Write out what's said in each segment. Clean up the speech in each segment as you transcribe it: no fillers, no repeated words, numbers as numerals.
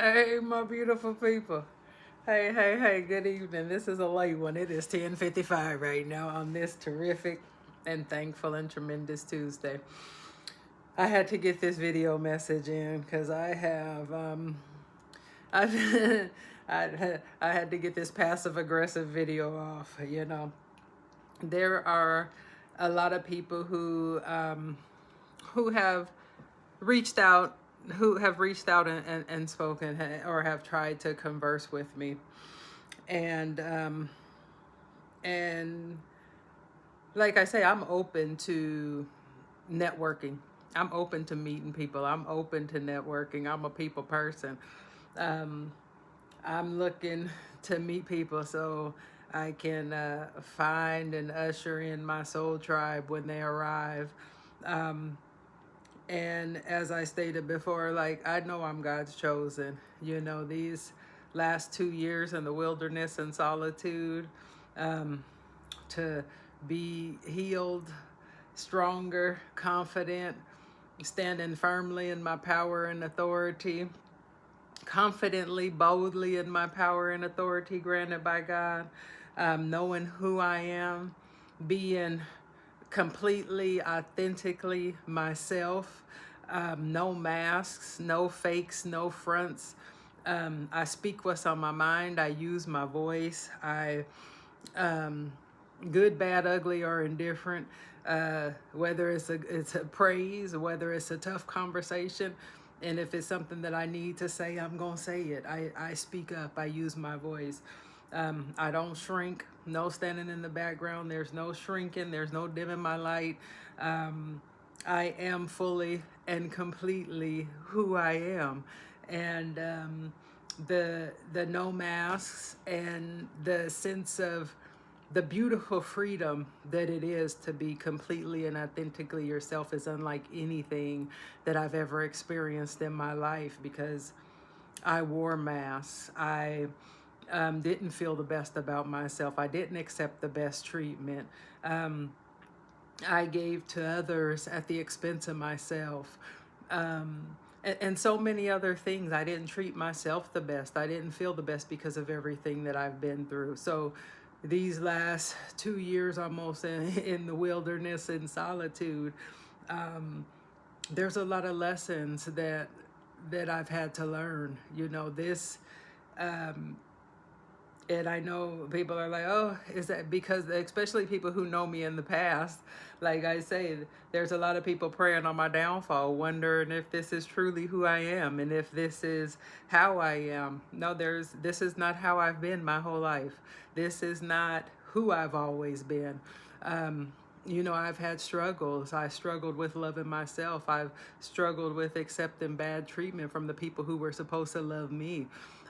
Hey, my beautiful people. Hey, hey, hey, good evening. This is a late one. It is 10:55 right now on this terrific and thankful and tremendous Tuesday. I had to get this video message in because I've I had to get this passive aggressive video off, There are a lot of people who have reached out and spoken or have tried to converse with me, and and like I say, I'm open to networking. I'm open to meeting people. I'm open to networking. I'm a people person. um, I'm looking to meet people so I can find and usher in my soul tribe when they arrive. um, And as I stated before, like, I know I'm God's chosen. These last 2 years in the wilderness and solitude, um, to be healed, stronger, confident, standing firmly in my power and authority, confidently, boldly in my power and authority granted by God, knowing who I am, being completely, authentically myself, no masks, no fakes, no fronts. I speak what's on my mind. I use my voice. Um, Good, bad, ugly, or indifferent. Whether it's a praise, whether it's a tough conversation, and if it's something that I need to say, I'm gonna say it. I speak up. I use my voice. I don't shrink. No standing in the background. There's no shrinking. There's no dimming my light. Um, I am fully and completely who I am, and the no masks and the sense of the beautiful freedom that it is to be completely and authentically yourself is unlike anything that I've ever experienced in my life, because I wore masks. I didn't feel the best about myself. I didn't accept the best treatment. Um, I gave to others at the expense of myself. And so many other things. I didn't treat myself the best. I didn't feel the best because of everything that I've been through. So these last 2 years almost in the wilderness and solitude, um, there's a lot of lessons that I've had to learn. This um, and I know people are like, oh, is that because, especially people who know me in the past, like I say, there's a lot of people praying on my downfall, wondering if this is truly who I am and if this is how I am. No, this is not how I've been my whole life. This is not who I've always been. I've had struggles. I struggled with loving myself. I've struggled with accepting bad treatment from the people who were supposed to love me.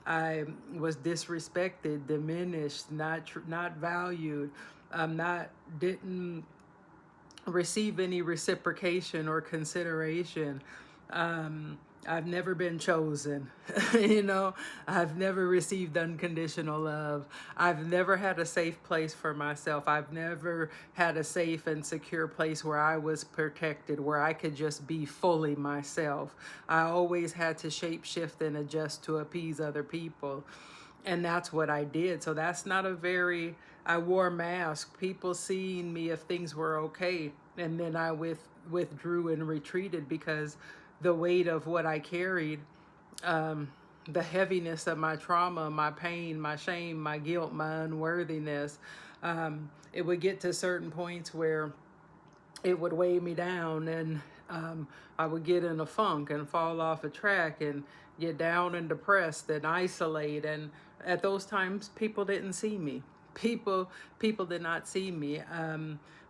I was disrespected, diminished, not valued, not didn't receive any reciprocation or consideration. I've never been chosen. I've never received unconditional love. I've never had a safe place for myself. I've never had a safe and secure place where I was protected, where I could just be fully myself. I always had to shape shift and adjust to appease other people, and that's what I did. So that's not a very, I wore masks. People seeing me if things were okay, and then I withdrew and retreated because the weight of what I carried, um, the heaviness of my trauma, my pain, my shame, my guilt, my unworthiness, it would get to certain points where it would weigh me down, and I would get in a funk and fall off a track and get down and depressed and isolate. And at those times, people didn't see me. People did not see me,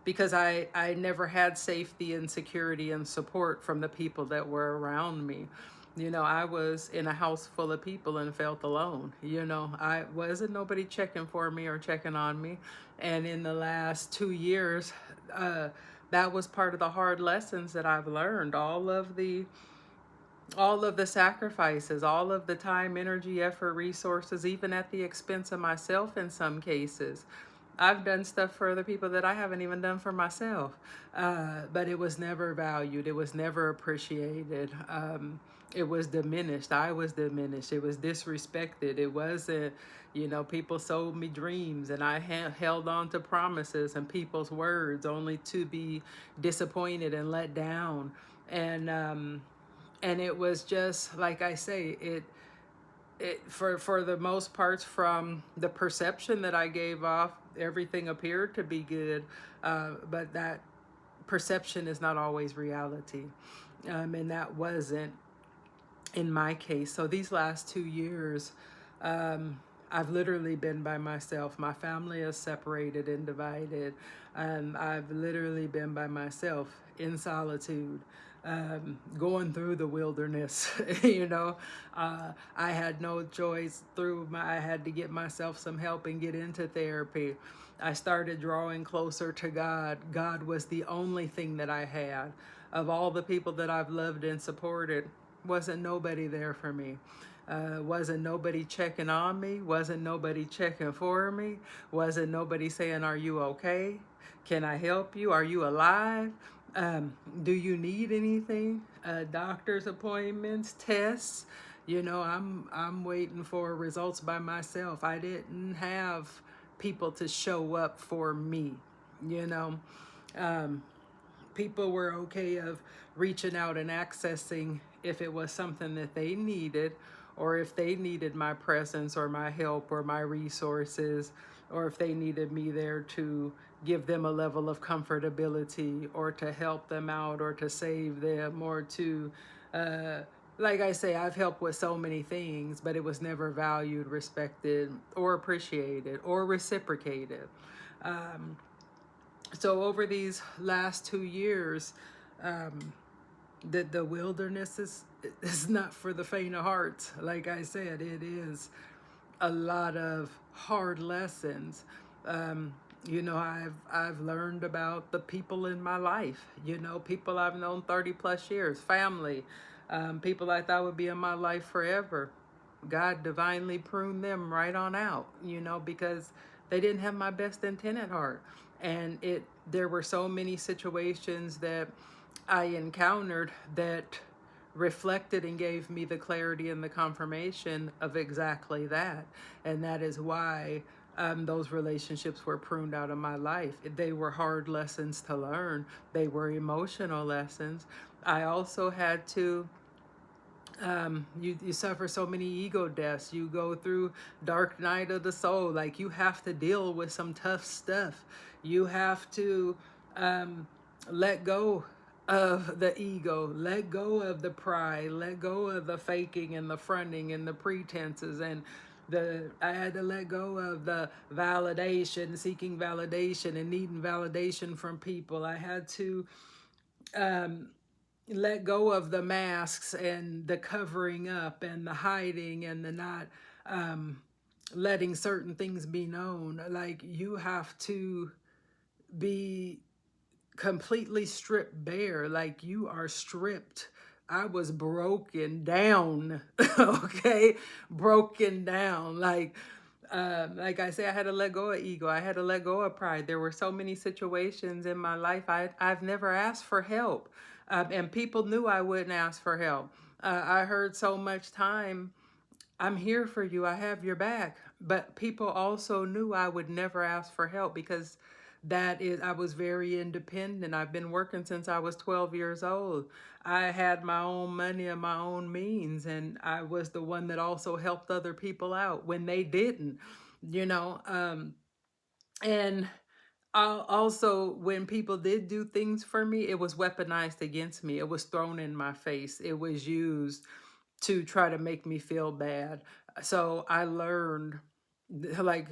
because I never had safety and security and support from the people that were around me. I was in a house full of people and felt alone. I wasn't nobody checking for me or checking on me. And in the last 2 years, that was part of the hard lessons that I've learned. All of the sacrifices, all of the time, energy, effort, resources, even at the expense of myself in some cases. I've done stuff for other people that I haven't even done for myself, but it was never valued. It was never appreciated. it was diminished. I was diminished. It was disrespected. It wasn't, people sold me dreams and I held on to promises and people's words only to be disappointed and let down. And it was just like I say, for the most parts, from the perception that I gave off, everything appeared to be good, but that perception is not always reality, and that wasn't in my case. So these last 2 years, I've literally been by myself. My family is separated and divided. I've literally been by myself in solitude, going through the wilderness. I had no choice. I had to get myself some help and get into therapy. I started drawing closer to God. God was the only thing that I had. Of all the people that I've loved and supported, wasn't nobody there for me. Wasn't nobody checking on me. Wasn't nobody checking for me. Wasn't nobody saying, "Are you okay? Can I help you? Are you alive? Do you need anything? Doctor's appointments, tests." I'm waiting for results by myself. I didn't have people to show up for me. You know, um, People were okay of reaching out and accessing if it was something that they needed, or if they needed my presence or my help or my resources, or if they needed me there to give them a level of comfortability or to help them out or to save them or to like I say, I've helped with so many things, but it was never valued, respected, or appreciated or reciprocated. Um, so over these last 2 years, the wilderness is not for the faint of heart. Like I said, it is a lot of hard lessons. Um, I've learned about the people in my life. People I've known 30+ years, family, people I thought would be in my life forever. God divinely pruned them right on out, because they didn't have my best intent at heart. And there were so many situations that I encountered that reflected and gave me the clarity and the confirmation of exactly that. And that is why those relationships were pruned out of my life. They were hard lessons to learn, they were emotional lessons. I also had to you suffer so many ego deaths. You go through dark night of the soul. Like, you have to deal with some tough stuff. You have to let go of the ego, let go of the pride, let go of the faking and the fronting and the pretenses, and I had to let go of the validation, seeking validation and needing validation from people. I had to let go of the masks and the covering up and the hiding and the not letting certain things be known. Like, you have to be completely stripped bare. Like, you are stripped. I was broken down. Okay, broken down. Like I say, I had to let go of ego. I had to let go of pride. There were so many situations in my life I've never asked for help, and people knew I wouldn't ask for help. I heard so much time, "I'm here for you. I have your back." But people also knew I would never ask for help, because I was very independent. I've been working since I was 12 years old. I had my own money and my own means, and I was the one that also helped other people out when they didn't, you know. And also, when people did do things for me, it was weaponized against me. It was thrown in my face. It was used to try to make me feel bad. So I learned, like,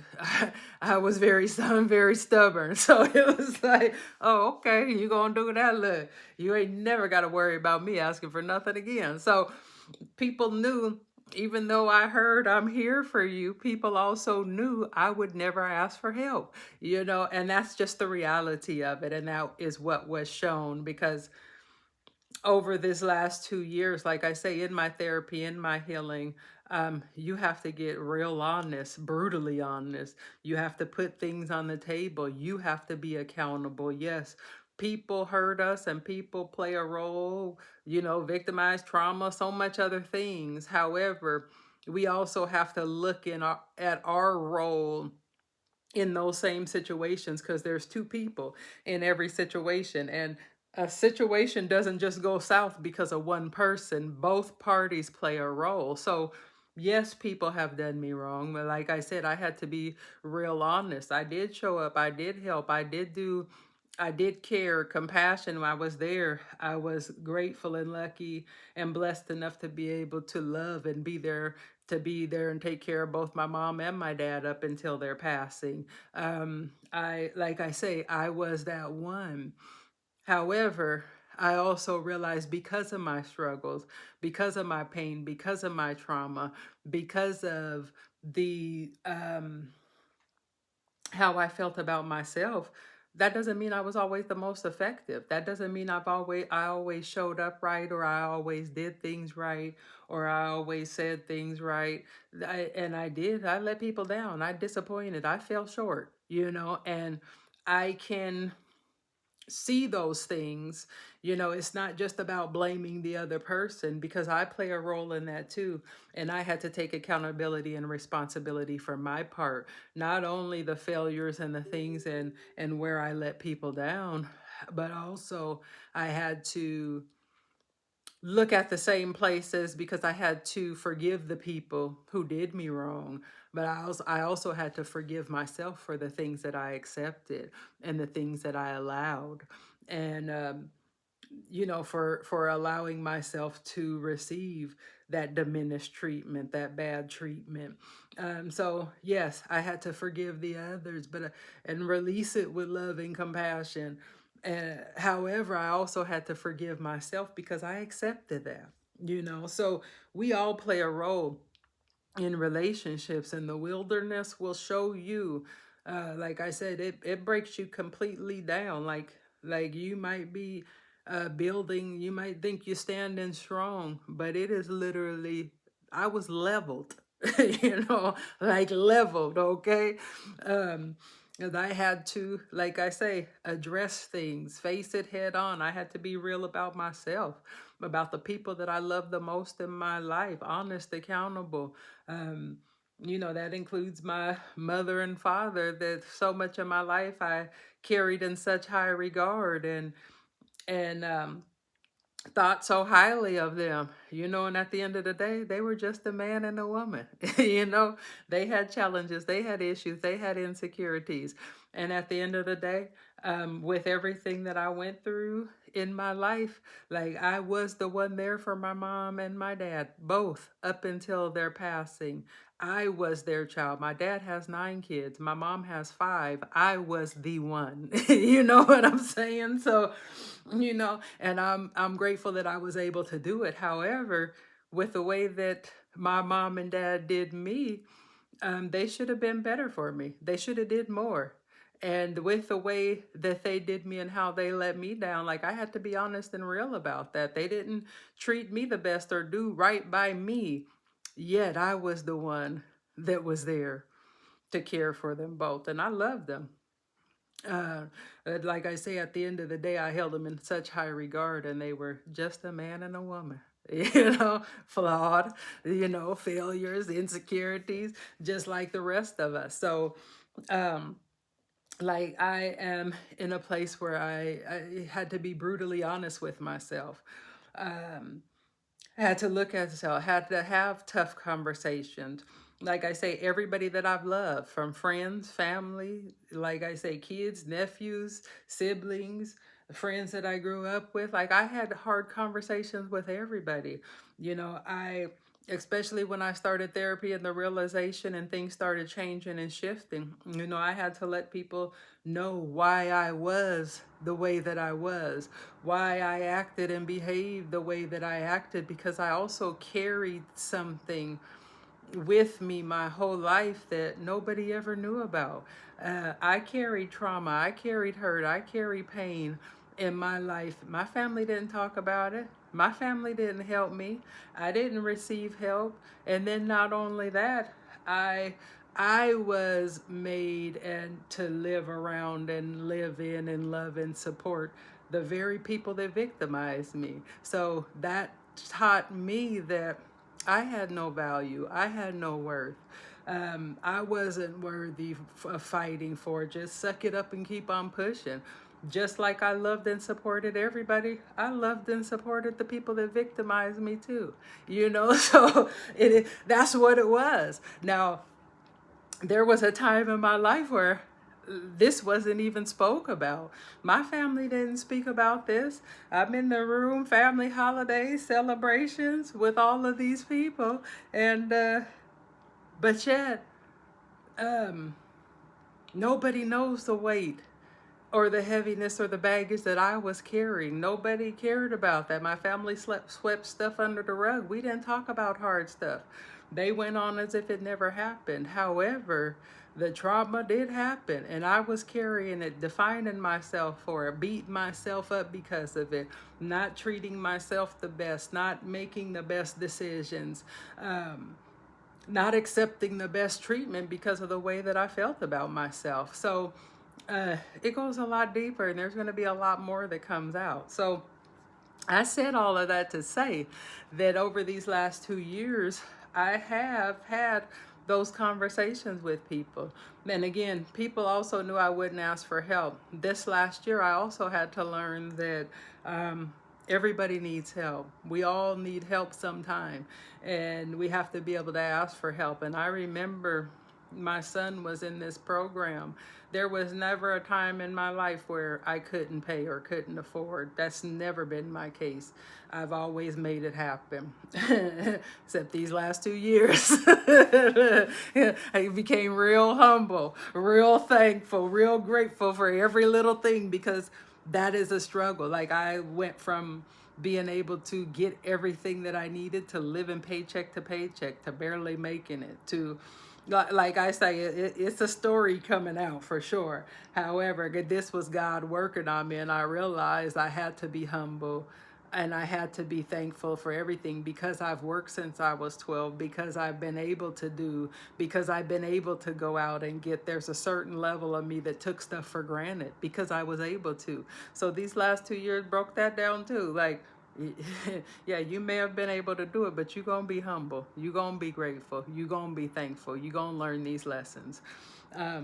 I was I'm very stubborn. So it was like, "Oh, okay, you gonna do that? Look, you ain't never got to worry about me asking for nothing again." So people knew, even though I heard, "I'm here for you," people also knew I would never ask for help, and that's just the reality of it. And that is what was shown, because over this last 2 years, like I say, in my therapy, in my healing, you have to get real honest, brutally honest. You have to put things on the table. You have to be accountable. Yes, people hurt us and people play a role, victimized trauma, so much other things. However, we also have to look at our role in those same situations, because there's two people in every situation, and a situation doesn't just go south because of one person. Both parties play a role. So yes, people have done me wrong, but like I said, I had to be real honest. I did show up, I did help, I did care, compassion. When I was there, I was grateful and lucky and blessed enough to be able to love and be there, and take care of both my mom and my dad up until their passing. Like I say, I was that one. However, I also realized, because of my struggles, because of my pain, because of my trauma, because of the how I felt about myself, that doesn't mean I was always the most effective. That doesn't mean I always showed up right, or I always did things right, or I always said things right. I let people down. I disappointed. I fell short, and I can see those things. It's not just about blaming the other person, because I play a role in that too. And I had to take accountability and responsibility for my part, not only the failures and the things and where I let people down, but also I had to look at the same places, because I had to forgive the people who did me wrong. But I also had to forgive myself for the things that I accepted and the things that I allowed. And for allowing myself to receive that diminished treatment, that bad treatment. So yes, I had to forgive the others, but and release it with love and compassion. However, I also had to forgive myself, because I accepted that. So we all play a role in relationships, and the wilderness will show you, like I said, it breaks you completely down. Like you might be building, you might think you're standing strong, but it is literally, I was leveled, like leveled. Okay. um and I had to, like I say, address things, face it head on. I had to be real about myself, about the people that I love the most in my life, honest, accountable. um, that includes my mother and father, that so much of my life I carried in such high regard, and thought so highly of them, and at the end of the day, they were just a man and a woman. They had challenges, they had issues, they had insecurities. And at the end of the day, with everything that I went through in my life, like, I was the one there for my mom and my dad, both up until their passing. I was their child. My dad has 9 kids. My mom has 5. I was the one. You know what I'm saying? So, and I'm grateful that I was able to do it. However, with the way that my mom and dad did me, they should have been better for me. They should have did more. And with the way that they did me and how they let me down, like, I had to be honest and real about that. They didn't treat me the best or do right by me. Yet I was the one that was there to care for them both. And I loved them. Uh, like I say, at the end of the day, I held them in such high regard, and they were just a man and a woman. Flawed, failures, insecurities, just like the rest of us. So, um, like, I am in a place where I had to be brutally honest with myself. Um, I had to look at myself, had to have tough conversations. Like I say, everybody that I've loved, from friends, family, like I say, kids, nephews, siblings, friends that I grew up with, like, I had hard conversations with everybody. Especially when I started therapy and the realization and things started changing and shifting, I had to let people know why I was the way that I was, why I acted and behaved the way that I acted, because I also carried something with me my whole life that nobody ever knew about. I carried trauma, I carried hurt, I carried pain in my life. My family didn't talk about it. My family didn't help me. I didn't receive help. And then not only that, I I was made and to live around and live in and love and support the very people that victimized me. So that taught me that I had no value. I had no worth. I wasn't worthy of fighting for. Just suck it up and keep on pushing. Just like I loved and supported everybody, I loved and supported the people that victimized me too. So that's what it was. Now, there was a time in my life where this wasn't even spoke about. My family didn't speak about this. I'm in the room, family holidays, celebrations with all of these people, and but yet, um, nobody knows the weight or the heaviness or the baggage that I was carrying. Nobody cared about that. My family swept stuff under the rug. We didn't talk about hard stuff. They went on as if it never happened. However, the trauma did happen, and I was carrying it, defining myself for it, beating myself up because of it, not treating myself the best, not making the best decisions, not accepting the best treatment because of the way that I felt about myself. So it goes a lot deeper, and there's going to be a lot more that comes out. So I said all of that to say that over these last 2 years, I have had those conversations with people. And again, people also knew I wouldn't ask for help. This last year, I also had to learn that everybody needs help. We all need help sometime, and we have to be able to ask for help. And I remember my son was in this program. There was never a time in my life where I couldn't pay or couldn't afford. That's never been my case. I've always made it happen, except these last 2 years. I became real humble, real thankful, real grateful for every little thing, because that is a struggle. Like, I went from being able to get everything that I needed to living paycheck to paycheck to barely making it to, like I say, it's a story coming out for sure. However, this was God working on me, and I realized I had to be humble and I had to be thankful for everything, because I've worked since I was 12, because I've been able to do, because I've been able to go out and get, there's a certain level of me that took stuff for granted because I was able to. So these last 2 years broke that down too. Like, yeah, you may have been able to do it, but you're going to be humble. You're going to be grateful. You're going to be thankful. You're going to learn these lessons. I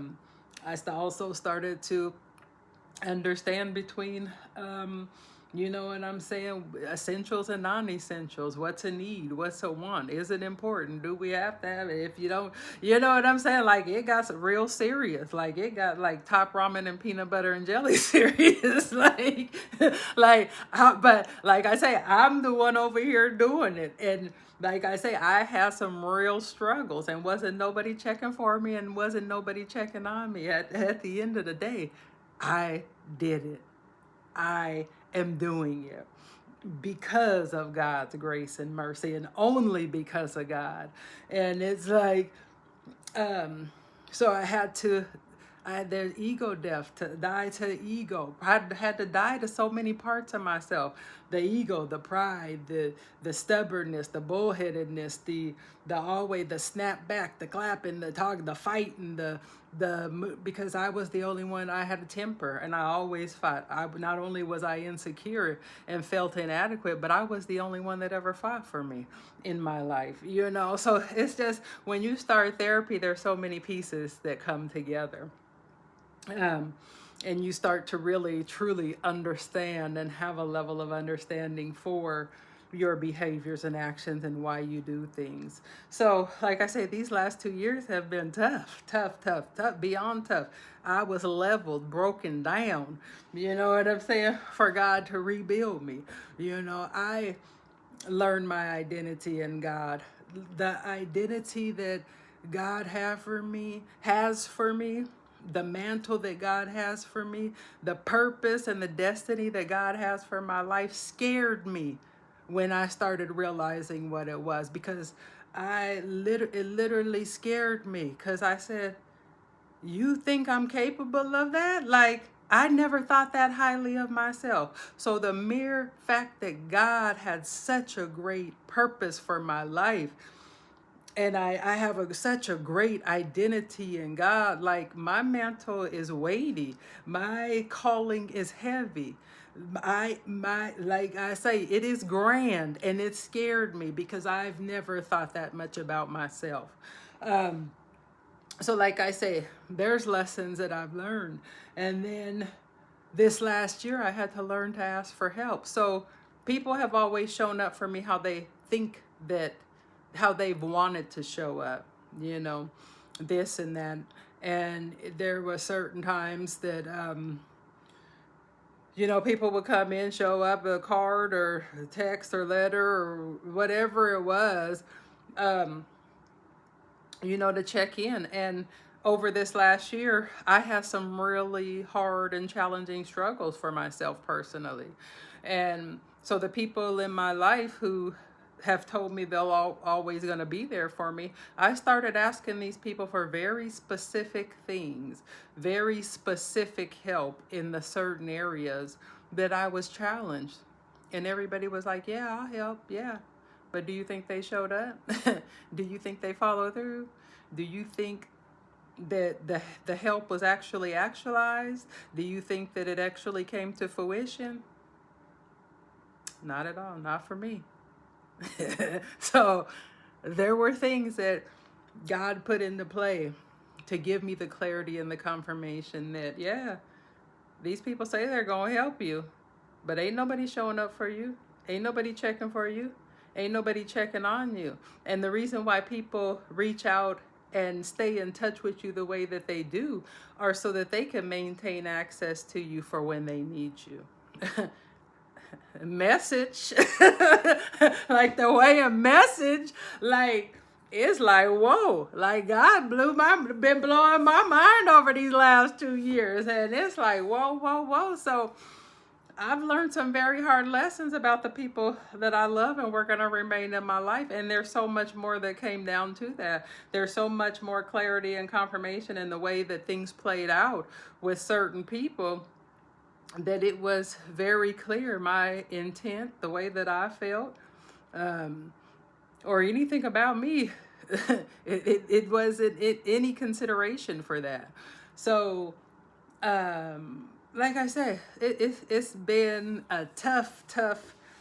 also started to understand between, you know what I'm saying, essentials and non-essentials. What's a need? What's a want? Is it important? Do we have to have it? If you don't, you know what I'm saying? Like, it got real serious. Like, it got like top ramen and peanut butter and jelly serious. But like I say, I'm the one over here doing it. And like I say, I had some real struggles, and wasn't nobody checking for me, and wasn't nobody checking on me. At the end of the day, I did it. I am doing it because of God's grace and mercy, and only because of God. And it's like, so I had the ego death, to die to the ego. I had to die to so many parts of myself: the ego, the pride, the stubbornness, the bullheadedness, the always the snap back, the clapping, the talk, the fighting, because I was the only one. I had a temper, and I always fought. Not only was I insecure and felt inadequate, but I was the only one that ever fought for me in my life. So it's just, when you start therapy, there's so many pieces that come together. And you start to really, truly understand and have a level of understanding for your behaviors and actions and why you do things. So, like I say, these last 2 years have been tough, beyond tough. I was leveled, broken down, you know what I'm saying, for God to rebuild me. I learned my identity in God. The identity that God has for me, the mantle that God has for me, the purpose and the destiny that God has for my life scared me when I started realizing what it was, because it literally scared me, because I said, you think I'm capable of that? Like, I never thought that highly of myself. So the mere fact that God had such a great purpose for my life And I have such a great identity in God. Like my mantle is weighty, my calling is heavy. My like I say, it is grand, and it scared me because I've never thought that much about myself. So like I say, there's lessons that I've learned, and then this last year I had to learn to ask for help. So people have always shown up for me how they think that, how they've wanted to show up, you know, this and that. And there were certain times that you know, people would come in, show up a card or a text or letter or whatever it was, um, you know, to check in. And over this last year, I had some really hard and challenging struggles for myself personally. And so the people in my life who have told me they'll always going to be there for me, I started asking these people for very specific things, very specific help in the certain areas that I was challenged. And everybody was like, yeah, I'll help. Yeah. But do you think they showed up? Do you think they followed through? Do you think that the help was actually actualized? Do you think that it actually came to fruition? Not at all. Not for me. So there were things that God put into play to give me the clarity and the confirmation that, yeah, these people say they're going to help you, but ain't nobody showing up for you. Ain't nobody checking for you. Ain't nobody checking on you. And the reason why people reach out and stay in touch with you the way that they do are so that they can maintain access to you for when they need you. Message. Like the way a message, like, it's like, whoa, like God been blowing my mind over these last 2 years. And it's like, whoa, whoa, whoa. So I've learned some very hard lessons about the people that I love and were going to remain in my life. And there's so much more that came down to that. There's so much more clarity and confirmation in the way that things played out with certain people, that it was very clear my intent, the way that I felt, or anything about me. It wasn't any consideration for that. So, like I said, it's been a tough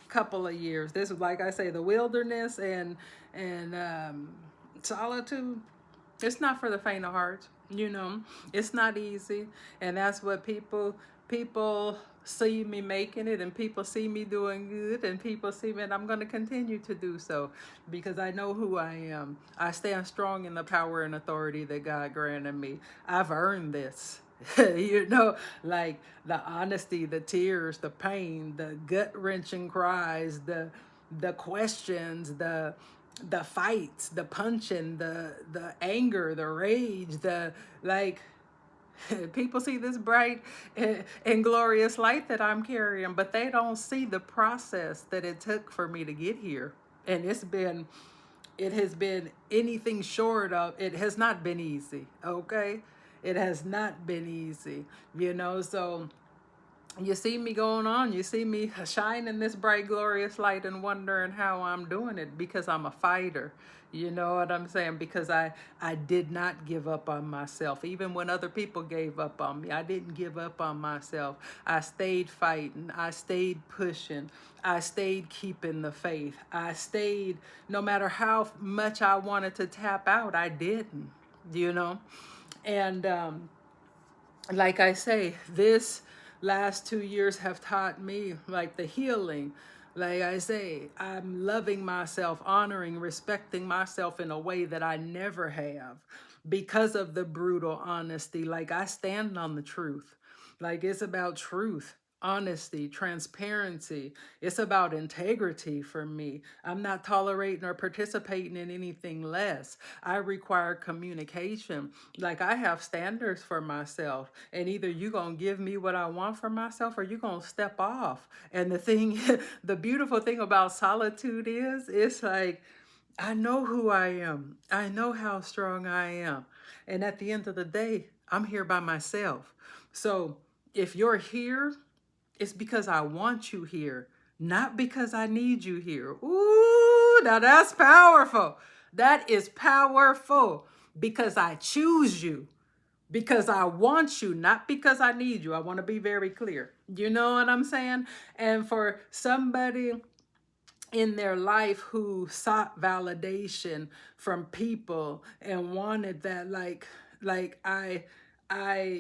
couple of years. This is, like I say, the wilderness and solitude. It's not for the faint of heart, you know. It's not easy, and that's what people see me making it, and people see me doing good, and people see me, and I'm going to continue to do so because I know who I am. I stand strong in the power and authority that God granted me. I've earned this. You know, like the honesty, the tears, the pain, the gut-wrenching cries, the questions, the fights, the punching, the anger, the rage, the like. People see this bright and glorious light that I'm carrying, but they don't see the process that it took for me to get here. And it has been anything short of, it has not been easy, okay? It has not been easy, you know. So you see me going on, you see me shining this bright, glorious light and wondering how I'm doing it, because I'm a fighter. You know what I'm saying? Because I did not give up on myself. Even when other people gave up on me, I didn't give up on myself. I stayed fighting. I stayed pushing. I stayed keeping the faith. I stayed, no matter how much I wanted to tap out, I didn't, you know? And like I say, this last 2 years have taught me, like, the healing. Like I say, I'm loving myself, honoring, respecting myself in a way that I never have because of the brutal honesty. Like, I stand on the truth. Like, it's about truth, honesty, transparency. It's about integrity for me. I'm not tolerating or participating in anything less. I require communication. Like, I have standards for myself, and either you gonna give me what I want for myself, or you gonna step off. And the thing, the beautiful thing about solitude is, it's like, I know who I am. I know how strong I am. And at the end of the day, I'm here by myself. So if you're here, it's because I want you here, not because I need you here. Ooh, now that's powerful. That is powerful because I choose you, because I want you, not because I need you. I want to be very clear. You know what I'm saying? And for somebody in their life who sought validation from people and wanted that, like I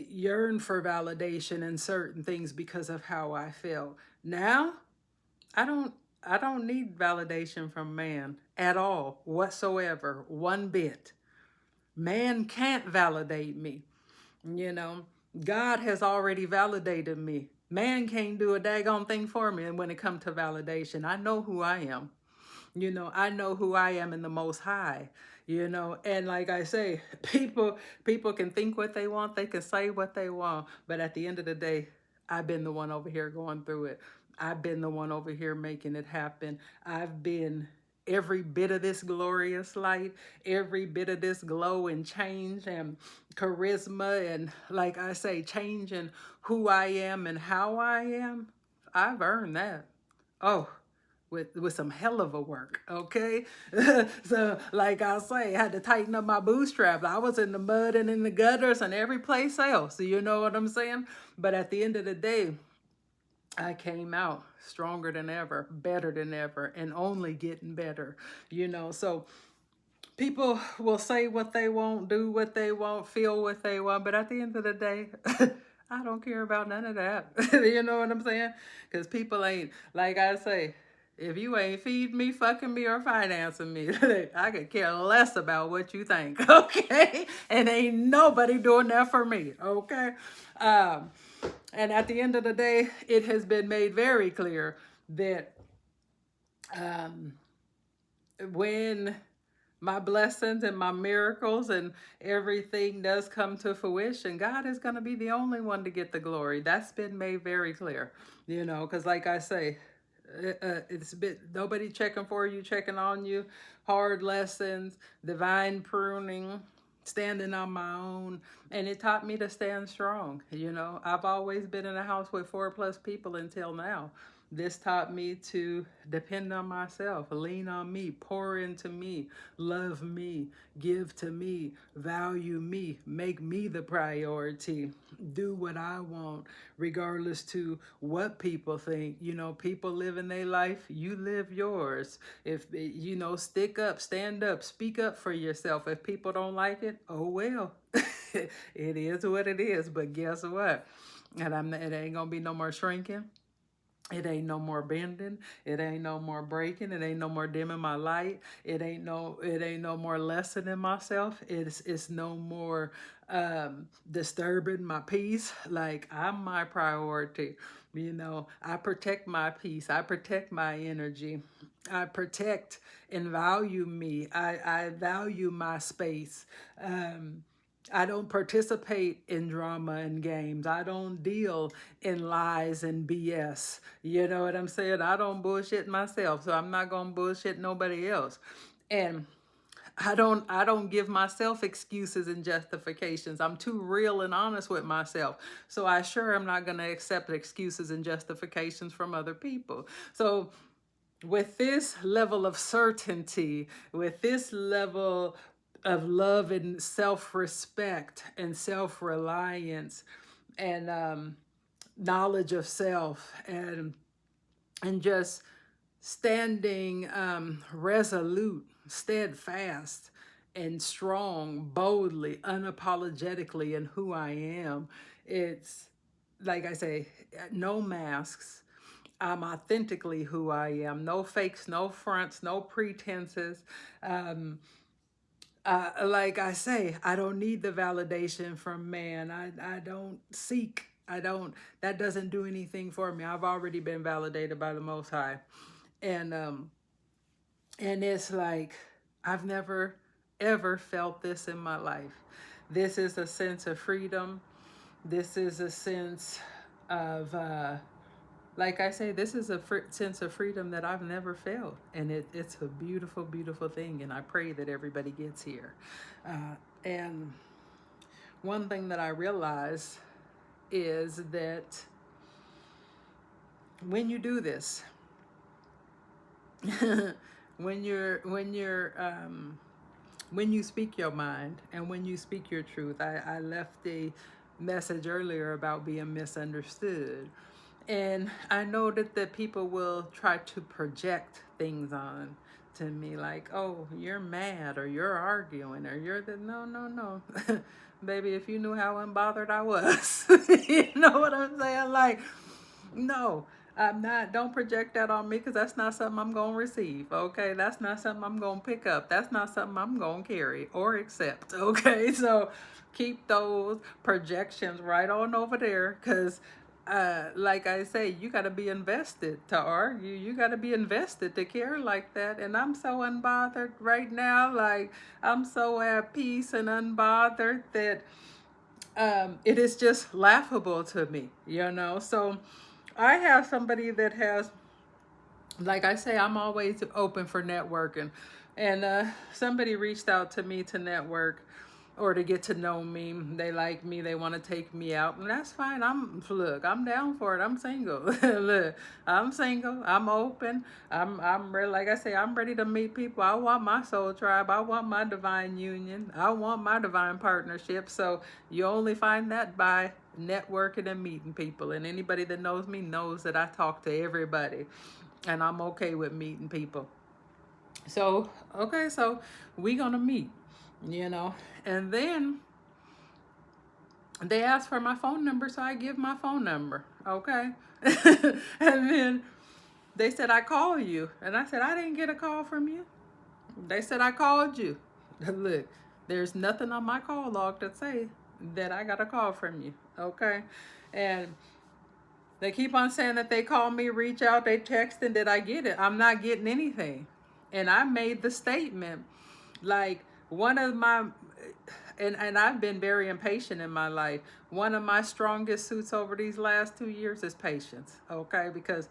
yearn for validation in certain things because of how I feel. Now I don't I don't need validation from man at all whatsoever, one bit. Man can't validate me. You know, God has already validated me. Man can't do a daggone thing for me. And when it comes to validation, I know who I am. I know who I am in the Most High. And like I say, people can think what they want, they can say what they want, but at the end of the day, I've been the one over here going through it. I've been the one over here making it happen. I've been every bit of this glorious light, every bit of this glow and change and charisma, and like I say, changing who I am and how I am. I've earned that. Oh, with some hell of a work, okay? So, like I say, I had to tighten up my bootstraps. I was in the mud and in the gutters and every place else. You know what I'm saying? But at the end of the day, I came out stronger than ever, better than ever, and only getting better. So people will say what they want, do what they want, feel what they want, but at the end of the day, I don't care about none of that. You know what I'm saying? Because people ain't, like I say, if you ain't feeding me, fucking me, or financing me, I could care less about what you think, okay? And ain't nobody doing that for me, okay? Um, and at the end of the day, it has been made very clear that um, when my blessings and my miracles and everything does come to fruition, God is going to be the only one to get the glory. That's been made very clear, because like I say, it's been nobody checking for you, checking on you, hard lessons, divine pruning, standing on my own, and it taught me to stand strong. I've always been in a house with 4+ people until now. This taught me to depend on myself, lean on me, pour into me, love me, give to me, value me, make me the priority, do what I want, regardless to what people think. People live in their life, you live yours. If, stick up, stand up, speak up for yourself. If people don't like it, oh well. It is what it is, but guess what? And it ain't gonna be no more shrinking. It ain't no more bending. It ain't no more breaking. It ain't no more dimming my light. It ain't no more lessening myself. It's no more disturbing my peace. Like, I'm my priority. I protect my peace. I protect my energy. I protect and value me. I value my space. I don't participate in drama and games. I don't deal in lies and BS. You know what I'm saying? I don't bullshit myself, so I'm not gonna bullshit nobody else. And I don't give myself excuses and justifications. I'm too real and honest with myself. So I sure am not gonna accept excuses and justifications from other people. So with this level of certainty, with this level of love and self-respect and self-reliance and knowledge of self, and just standing resolute, steadfast, and strong, boldly, unapologetically in who I am. It's like I say, no masks. I'm authentically who I am. No fakes, no fronts, no pretenses. Um, like I say, I don't need the validation from man. I don't seek. That doesn't do anything for me. I've already been validated by the Most High. And it's like, I've never, ever felt this in my life. This is a sense of freedom. This is a sense of, like I say, this is a sense of freedom that I've never felt. And it's a beautiful, beautiful thing. And I pray that everybody gets here. And one thing that I realize is that when you do this, when you're when you speak your mind and when you speak your truth. I left a message earlier about being misunderstood. And I know that people will try to project things on to me like, oh, you're mad or you're arguing or you're the no, no, no. Baby, if you knew how unbothered I was, you know what I'm saying? Like, no, I'm not. Don't project that on me because that's not something I'm going to receive. Okay. That's not something I'm going to pick up. That's not something I'm going to carry or accept. Okay. So keep those projections right on over there because, like I say, you got to be invested to argue. You got to be invested to care like that. And I'm so unbothered right now. Like, I'm so at peace and unbothered that it is just laughable to me, you know? So I have somebody that has, like I say, I'm always open for networking. And somebody reached out to me to network or to get to know me. They like me. They want to take me out. And that's fine. Look, I'm down for it. I'm single. Look, I'm single. I'm open. I'm ready. Like I say, I'm ready to meet people. I want my soul tribe. I want my divine union. I want my divine partnership. So you only find that by networking and meeting people. And anybody that knows me knows that I talk to everybody. And I'm okay with meeting people. So, okay, so we gonna meet, you know. And then they asked for my phone number, so I give my phone number, okay? And then they said, I call you. And I said, I didn't get a call from you. They said, I called you. Look, there's nothing on my call log that say that I got a call from you, okay? And they keep on saying that they call me, reach out, they text, and did I get it? I'm not getting anything. And I made the statement, like, one of my, and I've been very impatient in my life. One of my strongest suits over these last 2 years is patience, okay? Because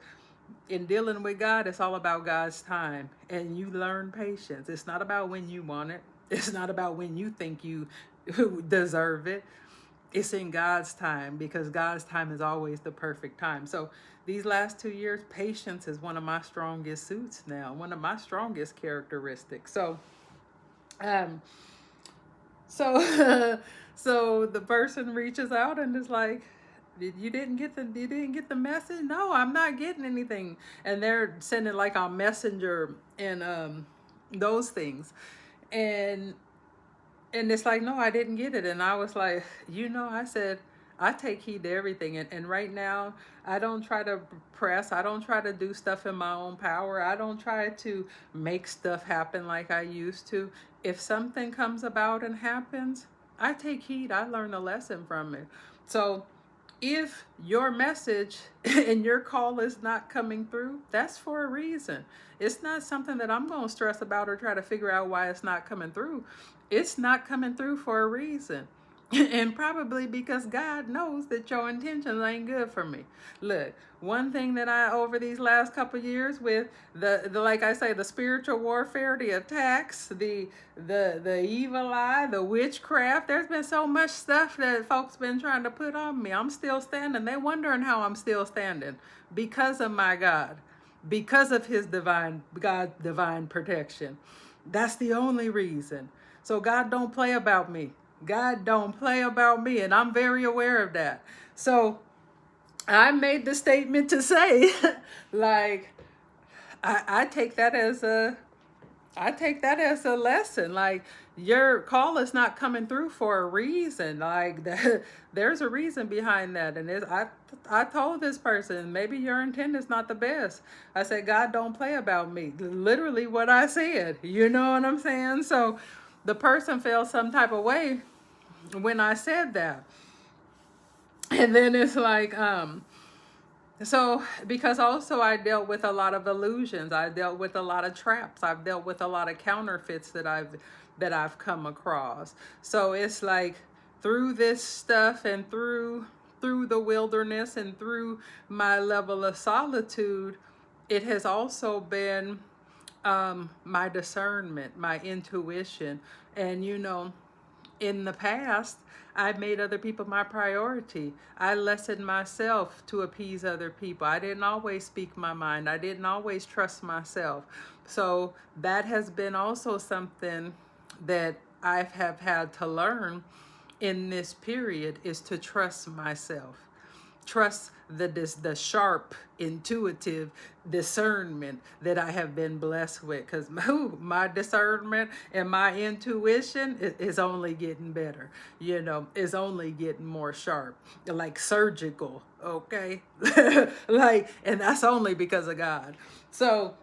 in dealing with God, it's all about God's time. And you learn patience. It's not about when you want it. It's not about when you think you deserve it. It's in God's time because God's time is always the perfect time. So these last 2 years, patience is one of my strongest suits now, one of my strongest characteristics. So, um, so, so the person reaches out and is like, you didn't get the message? No, I'm not getting anything. And they're sending like on Messenger and those things. And it's like, no, I didn't get it. And I was like, I said, I take heed to everything. And right now, I don't try to press. I don't try to do stuff in my own power. I don't try to make stuff happen like I used to. If something comes about and happens, I take heed. I learn a lesson from it. So if your message and your call is not coming through, that's for a reason. It's not something that I'm going to stress about or try to figure out why it's not coming through. It's not coming through for a reason. And probably because God knows that your intentions ain't good for me. Look, one thing that I, over these last couple of years with the like I say, the spiritual warfare, the attacks, the evil eye, the witchcraft, there's been so much stuff that folks been trying to put on me. I'm still standing. They're wondering how I'm still standing because of my God, because of his divine protection. That's the only reason. So God don't play about me. God don't play about me, and I'm very aware of that. So I made the statement to say, like, I take that as a lesson. Like, your call is not coming through for a reason. Like, there's a reason behind that. And I told this person, maybe your intent is not the best. I said, God don't play about me. Literally what I said. You know what I'm saying? So the person felt some type of way when I said that. And then it's like, so because also I dealt with a lot of illusions. I dealt with a lot of traps. I've dealt with a lot of counterfeits that I've come across. So it's like through this stuff and through the wilderness and through my level of solitude, it has also been my discernment, my intuition. And in the past, I made other people my priority. I lessened myself to appease other people. I didn't always speak my mind. I didn't always trust myself. So that has been also something that I have had to learn in this period is to trust myself. Trust the sharp, intuitive discernment that I have been blessed with, because my discernment and my intuition is only getting better. Is only getting more sharp, like surgical. Okay, and that's only because of God. So,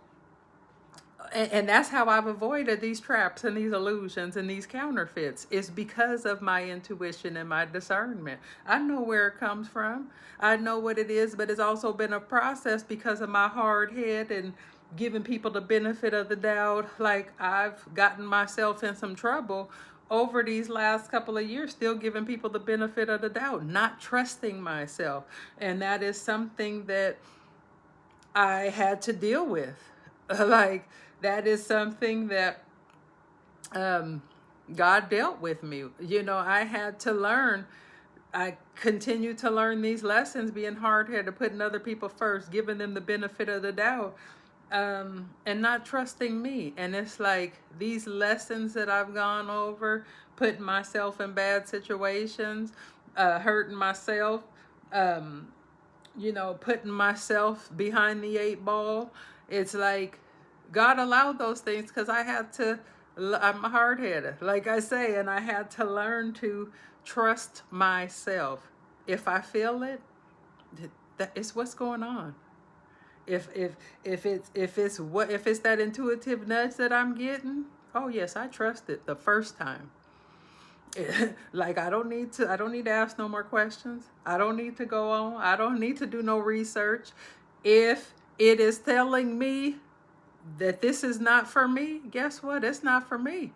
and that's how I've avoided these traps and these illusions and these counterfeits. It's because of my intuition and my discernment. I know where it comes from. I know what it is, but it's also been a process because of my hard head and giving people the benefit of the doubt. Like, I've gotten myself in some trouble over these last couple of years, still giving people the benefit of the doubt, not trusting myself. And that is something that I had to deal with. Like, that is something that um, God dealt with me. I had to learn. I continue to learn these lessons, being hard-headed, putting other people first, giving them the benefit of the doubt, and not trusting me. And it's like these lessons that I've gone over, putting myself in bad situations, hurting myself, um, putting myself behind the eight ball. It's like God allowed those things because I'm hard headed, like I say, and I had to learn to trust myself. If I feel it, that is what's going on. If it's that intuitive nudge that I'm getting, oh yes, I trust it the first time. Like, I don't need to ask no more questions. I don't need to go on. I don't need to do no research. If it is telling me that this is not for me, guess what? It's not for me.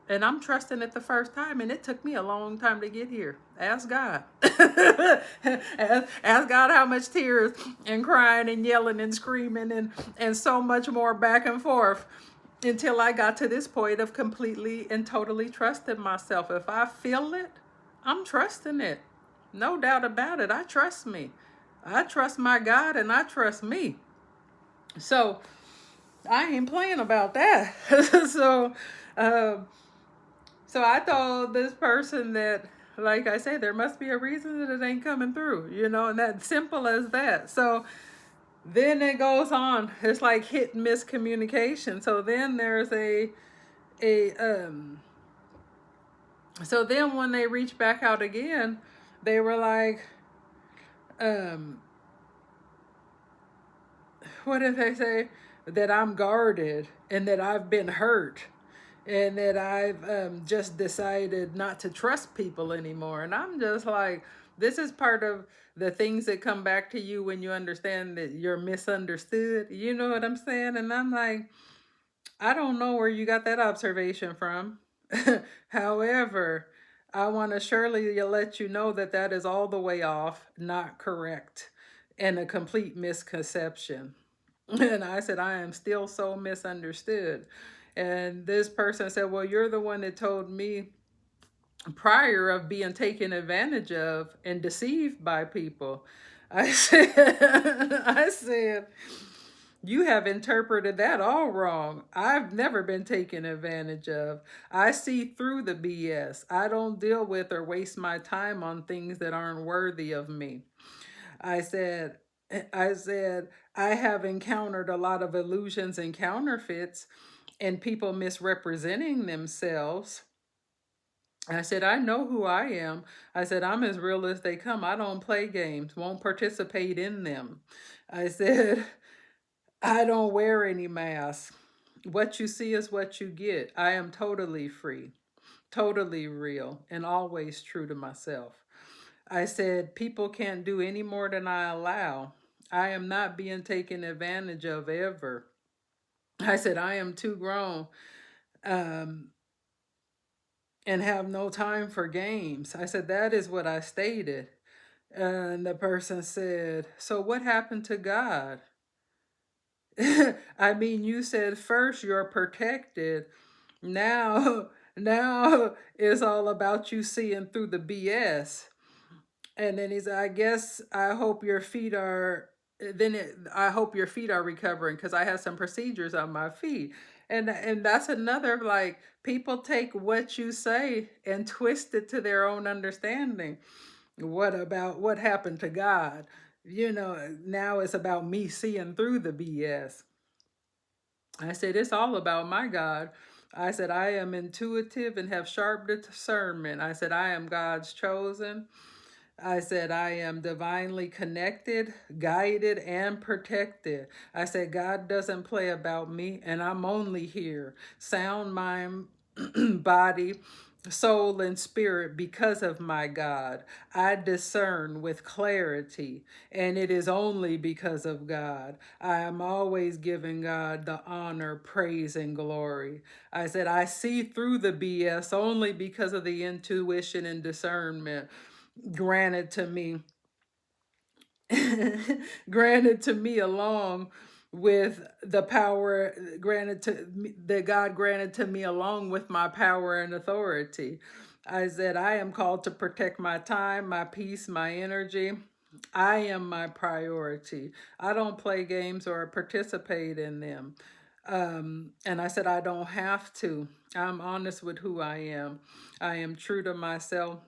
And I'm trusting it the first time, and it took me a long time to get here. Ask God. Ask God how much tears and crying and yelling and screaming and so much more back and forth until I got to this point of completely and totally trusting myself. If I feel it, I'm trusting it. No doubt about it. I trust me. I trust my God, and I trust me. So I ain't playing about that. so, um, so I told this person that, like I say, there must be a reason that it ain't coming through, and that's simple as that. So then it goes on. It's like hit and miss communication. So then there's a so then when they reached back out again, they were like, um, what did they say? That I'm guarded and that I've been hurt and that I've just decided not to trust people anymore. And I'm just like, this is part of the things that come back to you when you understand that you're misunderstood. You know what I'm saying? And I'm like, I don't know where you got that observation from. However, I want to surely let you know that that is all the way off, not correct, and a complete misconception. And I said, I am still so misunderstood. And this person said, well, you're the one that told me prior of being taken advantage of and deceived by people. I said, you have interpreted that all wrong. I've never been taken advantage of. I see through the BS. I don't deal with or waste my time on things that aren't worthy of me. I said, I said, I have encountered a lot of illusions and counterfeits and people misrepresenting themselves. I said, I know who I am. I said, I'm as real as they come. I don't play games, won't participate in them. I said, I don't wear any masks. What you see is what you get. I am totally free, totally real, and always true to myself. I said, people can't do any more than I allow. I am not being taken advantage of ever. I said, I am too grown um, and have no time for games. I said, that is what I stated. And the person said, so what happened to God? I mean, you said first you're protected. Now, now it's all about you seeing through the BS. And then he said, I guess I hope your feet are, I hope your feet are recovering because I had some procedures on my feet. And that's another, like, people take what you say and twist it to their own understanding. What about what happened to God? Now it's about me seeing through the BS. I said, it's all about my God. I said, I am intuitive and have sharp discernment. I said, I am God's chosen. I said, I am divinely connected, guided, and protected. I said, God doesn't play about me, and I'm only here, sound mind, body, soul, and spirit, because of my God. I discern with clarity, and it is only because of God. I am always giving God the honor, praise, and glory. I said, I see through the BS only because of the intuition and discernment granted to me granted to me along with the power granted to me, that God granted to me along with my power and authority. I said, I am called to protect my time, my peace, my energy. I am my priority. I don't play games or participate in them. And I said, I don't have to. I'm honest with who I am. I am true to myself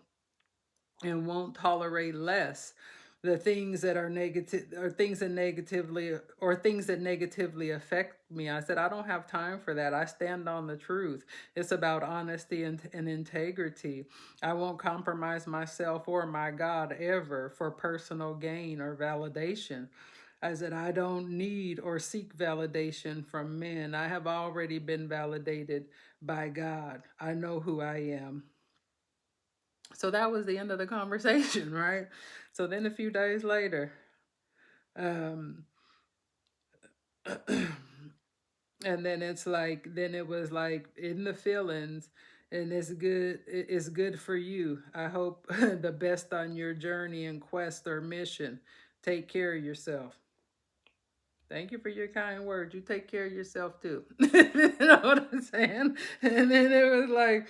and won't tolerate less. The things that are negative, or things that negatively affect me. I said, I don't have time for that. I stand on the truth. It's about honesty and integrity. I won't compromise myself or my God ever for personal gain or validation. I said, I don't need or seek validation from men. I have already been validated by God. I know who I am. So that was the end of the conversation, right? So then a few days later, um, and then it was like in the feelings, and it's good. It's good for you. I hope the best on your journey and quest or mission. Take care of yourself. Thank you for your kind words. You take care of yourself too. You know what I'm saying? And then it was like,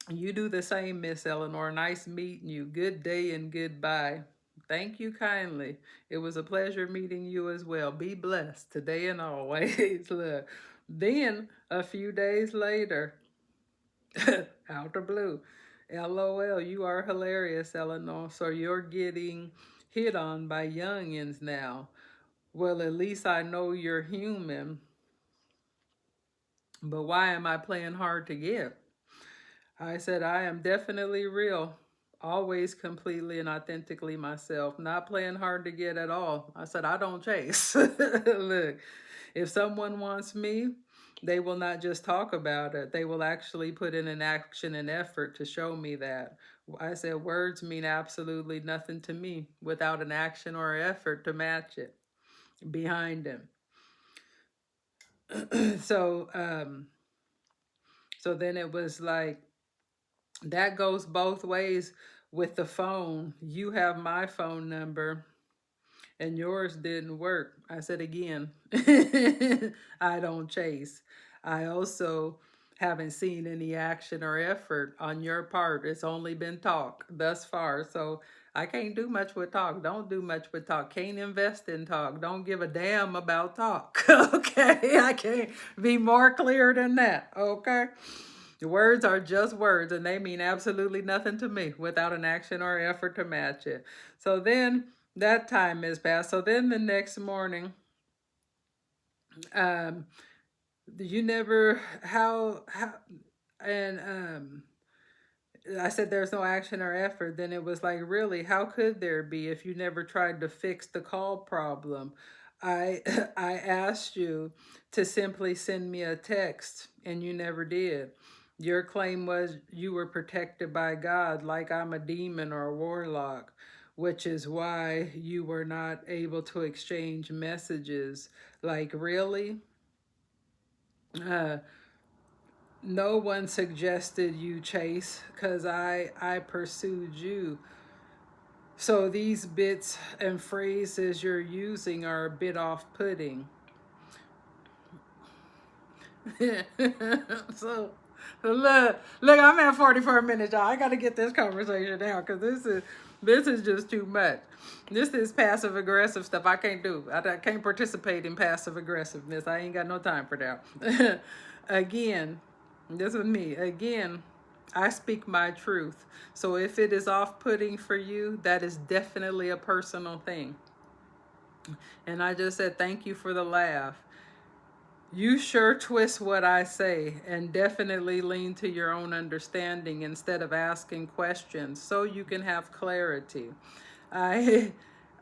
you do the same, Miss Eleanor. Nice meeting you. Good day and goodbye. Thank you kindly. It was a pleasure meeting you as well. Be blessed today and always. Look. Then a few days later, out the blue, LOL, you are hilarious, Eleanor. So you're getting hit on by youngins now. Well, at least I know you're human. But why am I playing hard to get? I said, I am definitely real, always completely and authentically myself, not playing hard to get at all. I said, I don't chase. Look, if someone wants me, they will not just talk about it. They will actually put in an action and effort to show me that. I said, words mean absolutely nothing to me without an action or effort to match it behind them. so, so then it was like, that goes both ways with the phone. You have my phone number and yours didn't work. I said again, I don't chase. I also haven't seen any action or effort on your part. It's only been talk thus far. So I can't do much with talk. Don't do much with talk. Can't invest in talk. Don't give a damn about talk. Okay. I can't be more clear than that. Okay. The words are just words and they mean absolutely nothing to me without an action or effort to match it. So then that time has passed. So then the next morning, um, you never, and I said there's no action or effort. Then it was like, really, how could there be if you never tried to fix the call problem? I I asked you to simply send me a text and you never did. Your claim was you were protected by God like I'm a demon or a warlock, which is why you were not able to exchange messages. Like, really? Uh, no one suggested you chase because I pursued you. So these bits and phrases you're using are a bit off-putting. So Look, I'm at 44 minutes, y'all. I got to get this conversation down because this is just too much. This is passive aggressive stuff I can't do. I can't participate in passive aggressiveness. I ain't got no time for that. Again, this is me. Again, I speak my truth. So if it is off-putting for you, that is definitely a personal thing. And I just said thank you for the laugh. You sure twist what I say and definitely lean to your own understanding instead of asking questions so you can have clarity. I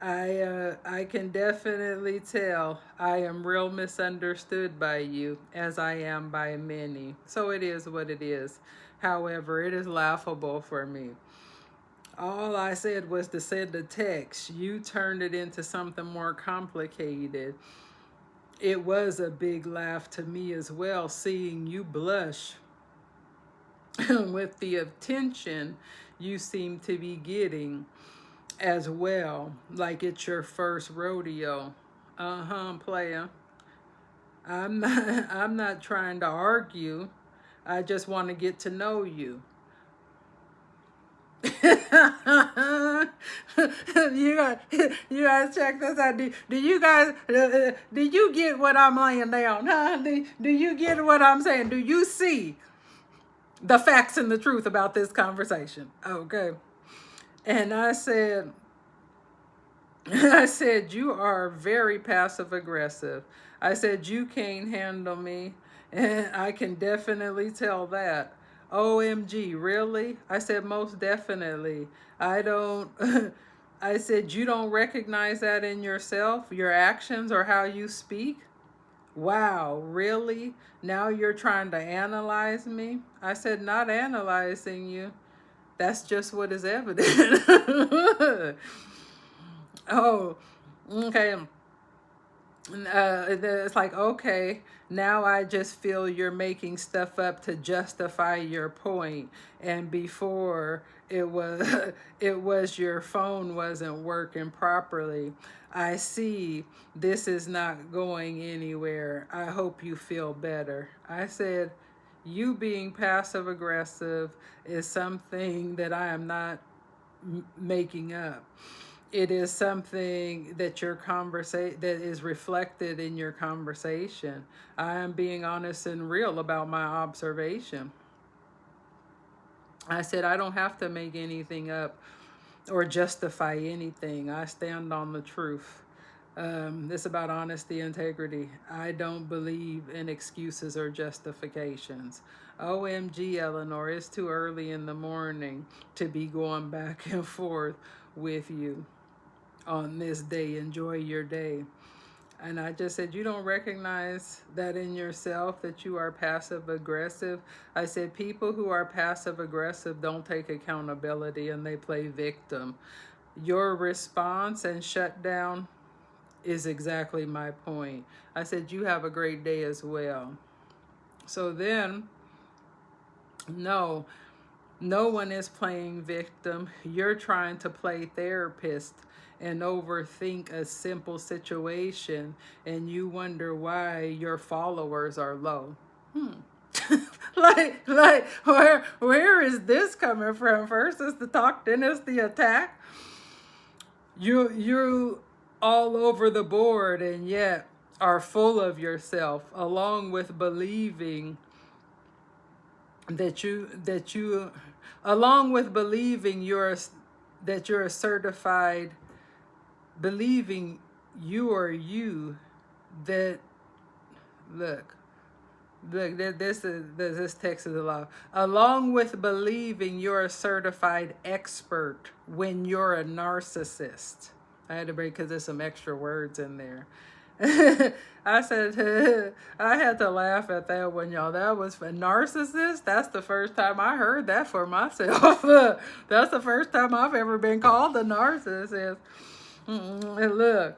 I can definitely tell I am real misunderstood by you as I am by many. So it is what it is. However, it is laughable for me. All I said was to send a text. You turned it into something more complicated. It was a big laugh to me as well, seeing you blush with the attention you seem to be getting as well, like it's your first rodeo. Player. I'm not trying to argue. I just want to get to know you. You guys check this out. Do you guys do you get what I'm laying down? Huh? Do you get what I'm saying? Do you see the facts and the truth about this conversation? Okay. And I said, you are very passive aggressive. I said, you can't handle me. And I can definitely tell that. OMG, really? I said, most definitely. I don't, I said, you don't recognize that in yourself, your actions, or how you speak? Wow, really? Now you're trying to analyze me? I said, not analyzing you. That's just what is evident. Oh, okay. It's like, okay, now I just feel you're making stuff up to justify your point. And before it was, it was your phone wasn't working properly. I see this is not going anywhere. I hope you feel better. I said, you being passive aggressive is something that I am not making up. It is something that that is reflected in your conversation. I am being honest and real about my observation. I said I don't have to make anything up or justify anything. I stand on the truth. It's about honesty, integrity. I don't believe in excuses or justifications. OMG, Eleanor, it's too early in the morning to be going back and forth with you on this day. Enjoy your day. And I just said, you don't recognize that in yourself, that you are passive aggressive. I said, people who are passive aggressive don't take accountability and they play victim. Your response and shutdown is exactly my point. I said, you have a great day as well. So then, no one is playing victim. You're trying to play therapist and overthink a simple situation, and you wonder why your followers are low. like where is this coming from? First is the talk, then is the attack. You all over the board, and yet are full of yourself, along with believing that you along with believing that you're a certified, believing you are you, that look this text is a lot. Along with believing you're a certified expert when you're a narcissist. I had to break because there's some extra words in there. I said, I had to laugh at that one, y'all. That was for narcissist. That's the first time I heard that for myself. That's the first time I've ever been called a narcissist. And look,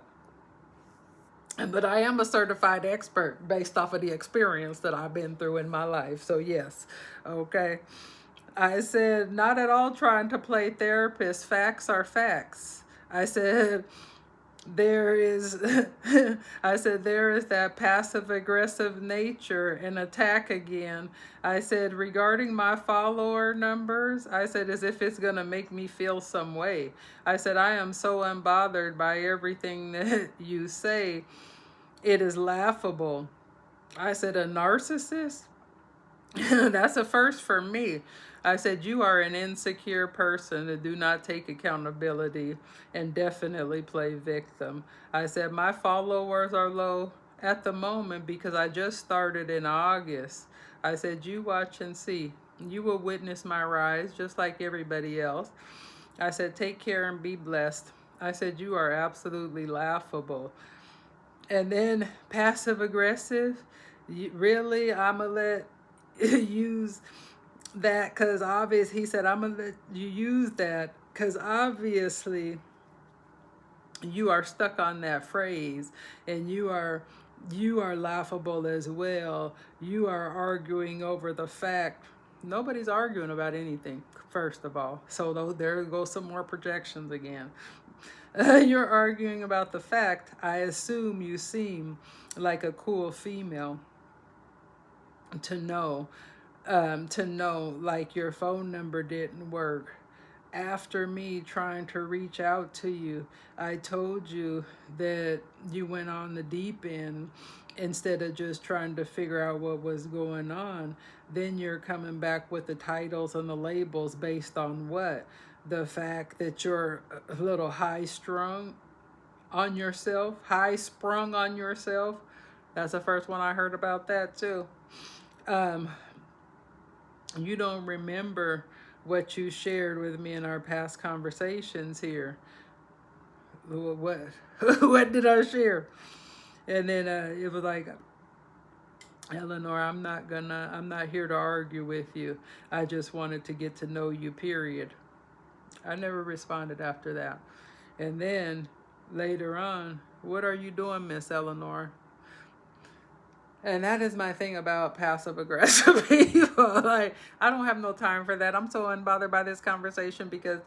but I am a certified expert based off of the experience that I've been through in my life. So yes, okay. I said, not at all trying to play therapist. Facts are facts. I said, there is, I said, there is that passive aggressive nature and attack again. I said, regarding my follower numbers, I said, as if it's going to make me feel some way. I said, I am so unbothered by everything that you say. It is laughable. I said, a narcissist? That's a first for me. I said, you are an insecure person that do not take accountability and definitely play victim. I said, my followers are low at the moment because I just started in August. I said, you watch and see. You will witness my rise just like everybody else. I said, take care and be blessed. I said, you are absolutely laughable. And then passive aggressive, really, I'm going to let use that because obviously, he said, I'm going to let you use that because obviously you are stuck on that phrase and you are laughable as well. You are arguing over the fact. Nobody's arguing about anything, first of all. So there goes some more projections again. You're arguing about the fact, I assume you seem like a cool female to know like your phone number didn't work. After me trying to reach out to you, I told you that you went on the deep end instead of just trying to figure out what was going on. Then you're coming back with the titles and the labels based on what? The fact that you're a little high sprung on yourself. That's the first one I heard about that too. You don't remember what you shared with me in our past conversations here. What what did I share? And then it was like, Eleanor, I'm not here to argue with you. I just wanted to get to know you, period. I never responded after that. And then later on, what are you doing, Miss Eleanor? And that is my thing about passive aggressive people. Like, I don't have no time for that. I'm so unbothered by this conversation because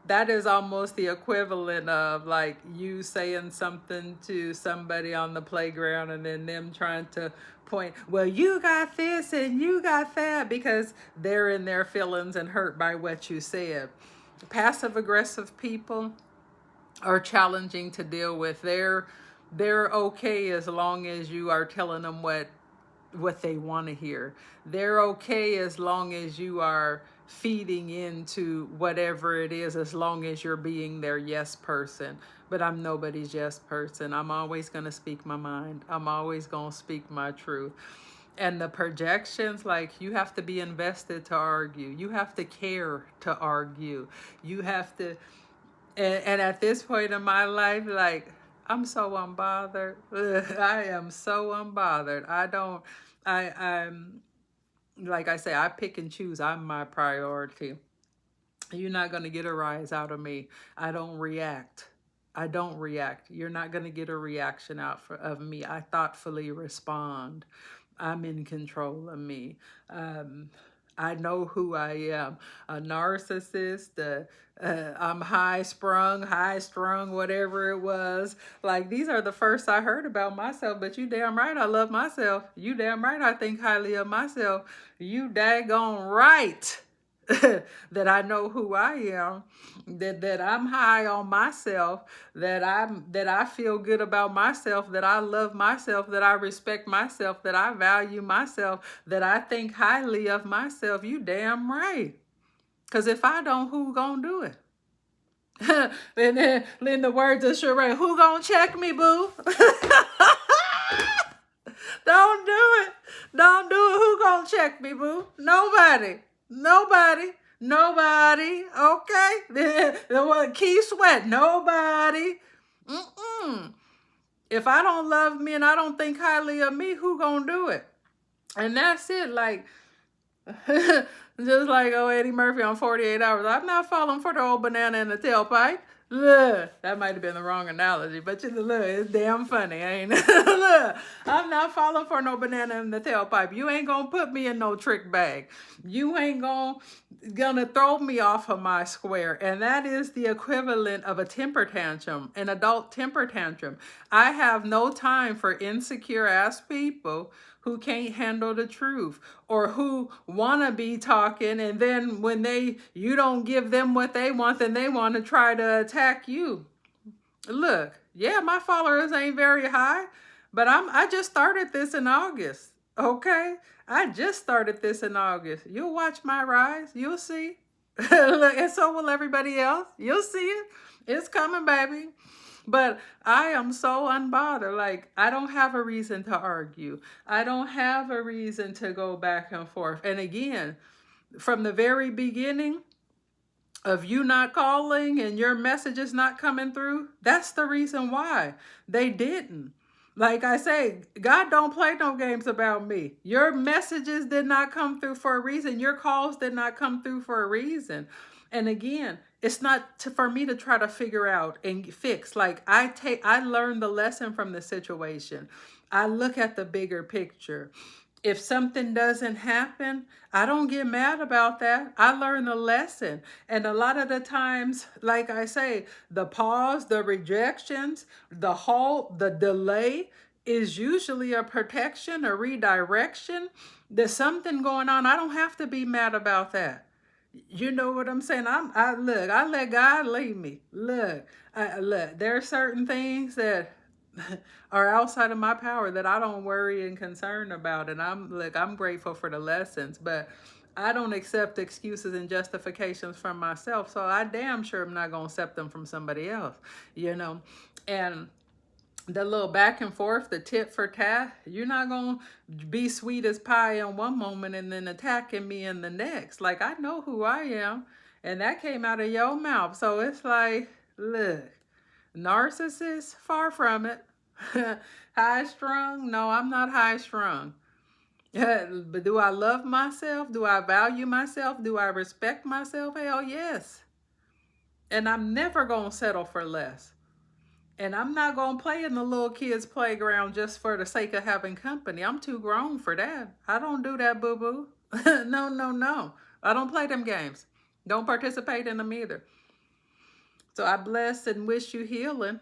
that is almost the equivalent of like you saying something to somebody on the playground and then them trying to point, well, you got this and you got that, because they're in their feelings and hurt by what you said. Passive aggressive people are challenging to deal with. They're okay as long as you are telling them what they want to hear. They're okay as long as you are feeding into whatever it is, as long as you're being their yes person. But I'm nobody's yes person. I'm always going to speak my mind. I'm always going to speak my truth. And the projections, like, you have to be invested to argue. You have to care to argue. You have to, and at this point in my life, like, I'm so unbothered. I am so unbothered. I'm, like I say, I pick and choose. I'm my priority. You're not going to get a rise out of me. I don't react. You're not going to get a reaction of me. I thoughtfully respond. I'm in control of me. I know who I am. A narcissist, I'm high strung, whatever it was. Like, these are the first I heard about myself, but you damn right I love myself. You damn right I think highly of myself. You daggone right that I know who I am, that I'm high on myself, that I feel good about myself, that I love myself, that I respect myself, that I value myself, that I think highly of myself. You damn right. Because if I don't, who gonna do it? And then in the words of Sheree, who gonna check me, boo? Don't do it. Don't do it. Who gonna check me, boo? Nobody. Okay? The Keith Sweat. Nobody. If I don't love me and I don't think highly of me, who gonna do it? And that's it. Like, just like Eddie Murphy on 48 Hours. I'm not falling for the old banana in the tailpipe. Look, that might have been the wrong analogy, but you look, it's damn funny, ain't it? Look, I'm not falling for no banana in the tailpipe. You ain't gonna put me in no trick bag. You ain't gonna throw me off of my square. And that is the equivalent of a temper tantrum, an adult temper tantrum. I have no time for insecure ass people who can't handle the truth or who want to be talking, and then when you don't give them what they want, then they want to try to attack you. Look, yeah, my followers ain't very high, but I just started this in August. Okay, I just started this in August. You'll watch my rise. You'll see. Look, and so will everybody else. You'll see it. It's coming, baby. But I am so unbothered. Like, I don't have a reason to argue. I don't have a reason to go back and forth. And again, from the very beginning of you not calling and your messages not coming through, that's the reason why they didn't. Like I say, God don't play no games about me. Your messages did not come through for a reason. Your calls did not come through for a reason. And again, it's not for me to try to figure out and fix. Like I learned the lesson from the situation. I look at the bigger picture. If something doesn't happen, I don't get mad about that. I learn a lesson. And a lot of the times, like I say, the pause, the rejections, the halt, the delay is usually a protection, a redirection. There's something going on. I don't have to be mad about that. You know what I'm saying? I let God lead me. Look, there are certain things that are outside of my power that I don't worry and concern about. And I'm grateful for the lessons, but I don't accept excuses and justifications from myself. So I damn sure am not gonna accept them from somebody else, you know? And the little back and forth, the tit for tat, you're not going to be sweet as pie in one moment and then attacking me in the next. Like, I know who I am, and that came out of your mouth. So it's like, look, narcissist, far from it. High strung? No, I'm not high strung. But do I love myself? Do I value myself? Do I respect myself? Hell yes. And I'm never going to settle for less. And I'm not going to play in the little kids' playground just for the sake of having company. I'm too grown for that. I don't do that, boo-boo. No, no, no. I don't play them games. Don't participate in them either. So I bless and wish you healing.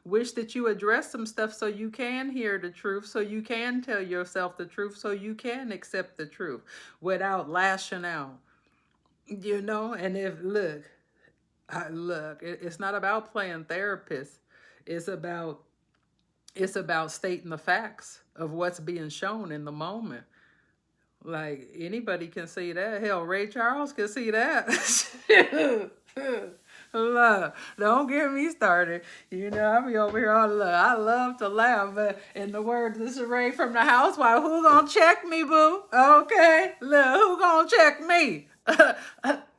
Wish that you address some stuff so you can hear the truth, so you can tell yourself the truth, so you can accept the truth without lashing out. And it's not about playing therapist. It's about stating the facts of what's being shown in the moment. Like, anybody can see that. Hell, Ray Charles can see that. Look, don't get me started. I be over here all love. I love to laugh, but in the words of Sheree from the Housewife, who gonna check me, boo? Okay, look, who gonna check me?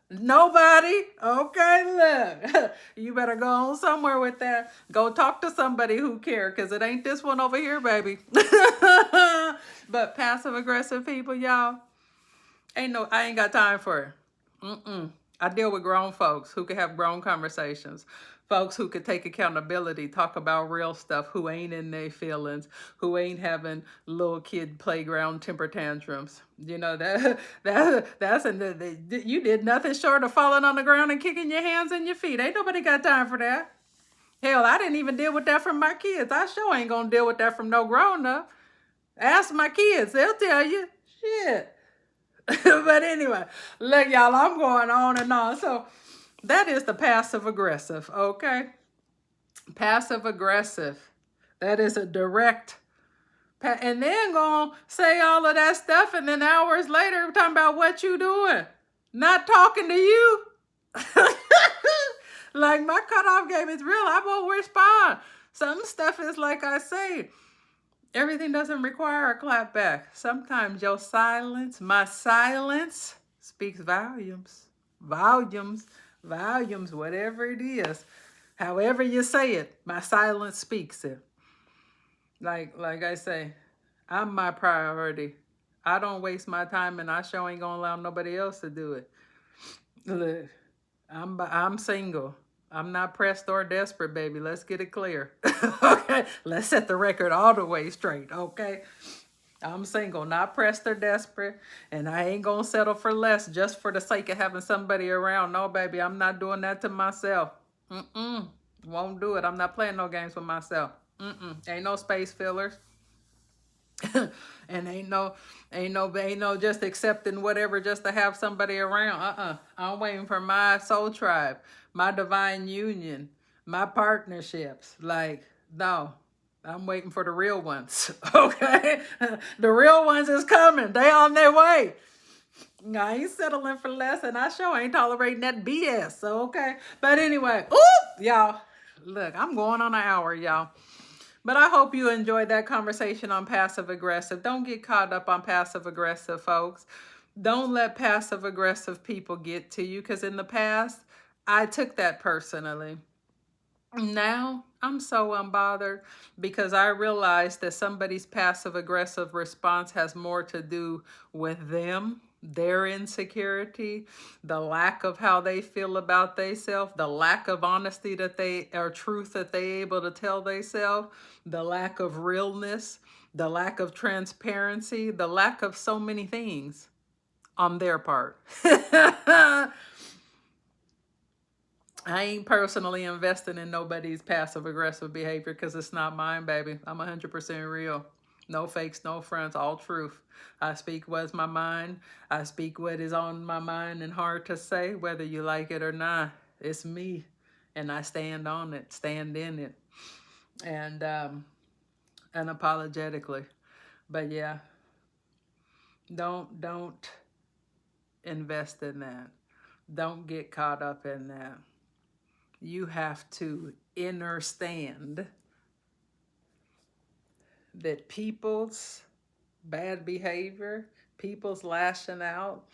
Nobody? Okay, look. You better go on somewhere with that. Go talk to somebody who care, because it ain't this one over here, baby. But passive aggressive people, y'all, I ain't got time for it. I deal with grown folks who can have grown conversations. Folks who could take accountability, talk about real stuff, who ain't in their feelings, who ain't having little kid playground temper tantrums. You did nothing short of falling on the ground and kicking your hands and your feet. Ain't nobody got time for that. Hell, I didn't even deal with that from my kids. I sure ain't gonna deal with that from no grown up. Ask my kids, they'll tell you. Shit. But anyway, look, y'all, I'm going on and on. So that is the passive aggressive, okay? Passive aggressive. That is a direct, and then gonna say all of that stuff, and then hours later we're talking about what you doing. Not talking to you. Like, my cutoff game is real. I won't respond. Some stuff is like I say. Everything doesn't require a clap back. Sometimes your silence, my silence, speaks volumes. Volumes, whatever it is. However you say it, my silence speaks it. Like I say, I'm my priority. I don't waste my time, and I sure ain't gonna allow nobody else to do it. Look, I'm single. I'm not pressed or desperate, baby. Let's get it clear. Okay, let's set the record all the way straight. Okay, I'm single, not pressed or desperate, and I ain't gonna settle for less just for the sake of having somebody around. No, baby, I'm not doing that to myself. Mm-mm. Won't do it. I'm not playing no games with myself. Mm-mm. Ain't no space fillers. And ain't no just accepting whatever just to have somebody around. I'm waiting for my soul tribe, my divine union, my partnerships. Like, no, I'm waiting for the real ones. Okay, the real ones is coming. They on their way. I ain't settling for less, and I sure ain't tolerating that BS. So okay, but anyway, oop, y'all. Look, I'm going on an hour, y'all. But I hope you enjoyed that conversation on passive aggressive. Don't get caught up on passive aggressive, folks. Don't let passive aggressive people get to you, because in the past, I took that personally. Now, I'm so unbothered because I realize that somebody's passive aggressive response has more to do with them, their insecurity, the lack of how they feel about themselves, the lack of honesty that they or truth that they able to tell themselves, the lack of realness, the lack of transparency, the lack of so many things on their part. I ain't personally investing in nobody's passive aggressive behavior because it's not mine, baby. I'm 100% real. No fakes, no fronts, all truth. I speak what's my mind. I speak what is on my mind and hard to say, whether you like it or not. It's me, and I stand on it, stand in it, and unapologetically. But yeah, don't invest in that. Don't get caught up in that. You have to understand that people's bad behavior, people's lashing out,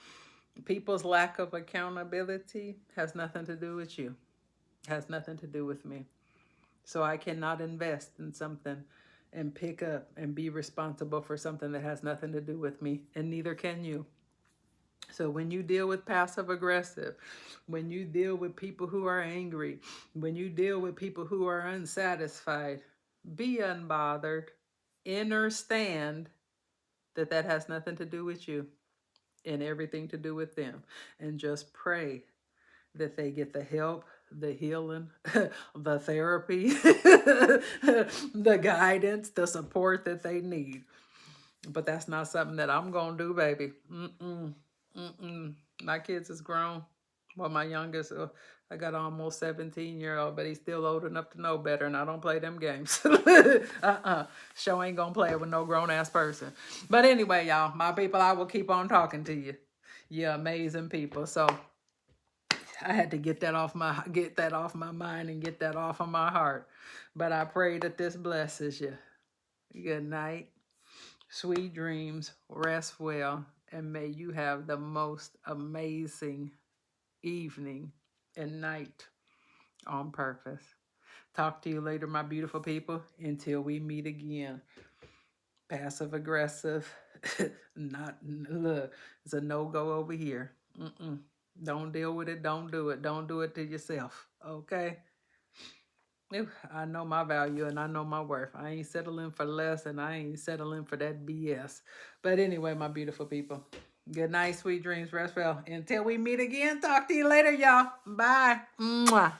people's lack of accountability has nothing to do with you, has nothing to do with me. So I cannot invest in something and pick up and be responsible for something that has nothing to do with me, and neither can you. So when you deal with passive aggressive, when you deal with people who are angry, when you deal with people who are unsatisfied, be unbothered. Understand that that has nothing to do with you and everything to do with them. And just pray that they get the help, the healing, the therapy, the guidance, the support that they need. But that's not something that I'm going to do, baby. Mm-mm. Mm-mm. My kids is grown. Well, my youngest, I got an almost 17-year-old, but he's still old enough to know better, and I don't play them games. Show ain't gonna play with no grown-ass person. But anyway, y'all, my people, I will keep on talking to you. You're amazing people. So I had to get that off my mind and get that off of my heart. But I pray that this blesses you. Good night. Sweet dreams, rest well, and may you have the most amazing evening and night on purpose. Talk to you later, my beautiful people. Until we meet again. Passive aggressive, not, look, it's a no-go over here. Mm-mm. Don't deal with it. Don't do it. Don't do it to yourself. Okay? I know my value and I know my worth. I ain't settling for less and I ain't settling for that BS. But anyway, my beautiful people, good night, sweet dreams, rest well. Until we meet again, talk to you later, y'all. Bye. Mwah.